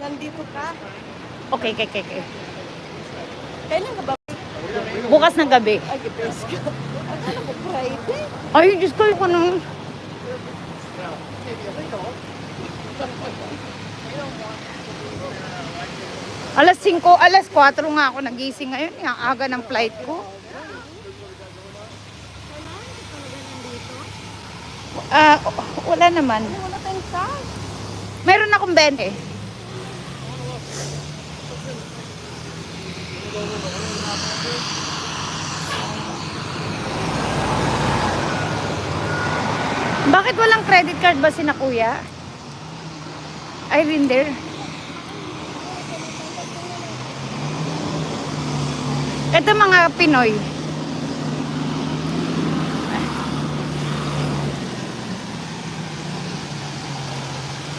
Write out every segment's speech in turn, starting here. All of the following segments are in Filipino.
Nandito ka? Okay, okay, okay, okay. Kailan ka ba? Bukas ng gabi. Ay, gipes ka. Akala ko Friday. Ay, Diyos ko, yung ano. Alas 5, alas 4 nga ako nagising ngayon. Ang aga ng flight ko. Wala naman. Wala tayong cash. Meron akong 20. Bakit walang credit card ba sina kuya? Ay, Rinder. Ito mga Pinoy.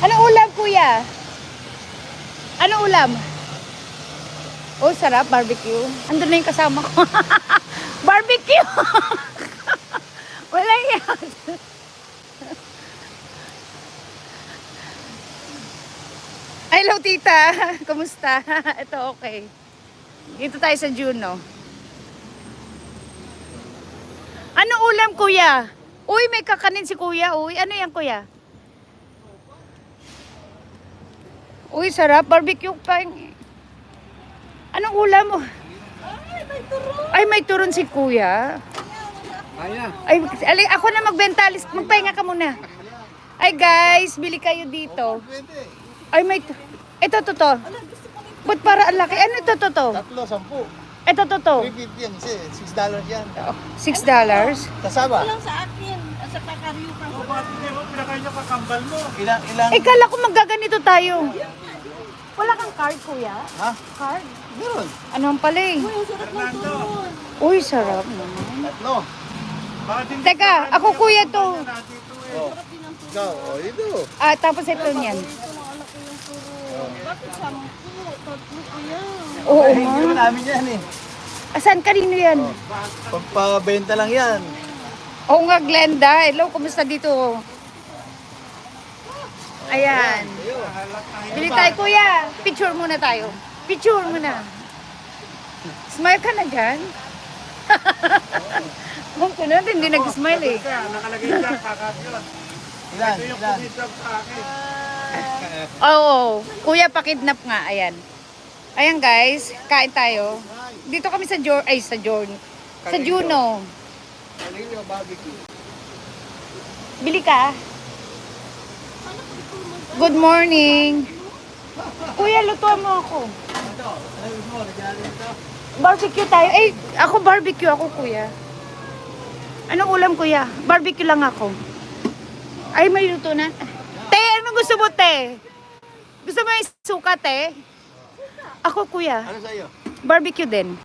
Ano ulam, kuya? Ano ulam? Oh, sarap, barbecue. Andun na yung kasama ko. Barbecue! Wala yan. Hello, tita. Kumusta? Ito, okay. Dito tayo sa Juno. Ano ulam, kuya? Uy, may kakanin si kuya. Uy, ano yan, kuya? Uy, sarap. Barbecue pa. Anong ulam mo? Ay, may turon si kuya. Ay, ako na magbenta. Magpahinga ka muna. Ay, guys, bili kayo dito. Ay, may... Ito, to. Ba't para ang laki? Ano ito, to? Tatlo, 10. Ito, to. 350 yan kasi. $6 yan. $6? Kasama. Ito lang sa akin. Sa kakaryo pa. Pinakain niyo kakambal mo. Ilang? Eh, kala ko magaganito tayo. Wala kang card, kuya? Ha? Card? Meron. Ano ang pala eh? Uy, ang sarap ng turon. Uy, sarap naman. Tatlo. Teka, ako kuya to. Oh. Ikaw, oh, ito. Tapos ito niyan. Ito lang anak ko yung turon. Bakit 10? Tatlo ko yan. Oo Ay, hindi mo nga. namin yan eh. Asan kanino yan? Pagpabenta lang yan. Oo nga, Glenda. Hello, kumusta dito? Ayan. Bili tayo, kuya. Picture muna tayo. Picture muna. Smile ka na dyan. Kung kunod, hindi nag-smile eh. Nakalagay dyan, kakasyon. Ilan? Ito yung Ilan? pumitab sa akin. Oo. Kuya, pakidnap nga. Ayan. Ayan guys, kain tayo. Dito kami sa sa Juno. Bili ka. Good morning. Kuya, lutuan mo ako. Barbecue tayo. Eh, ako barbecue ako, kuya. Anong ulam, kuya? Barbecue lang ako. Ay, may luto na. Te, ano gusto mo, te? Gusto mo yung suka, te? Ako, kuya. Ano sa'yo? Barbecue din.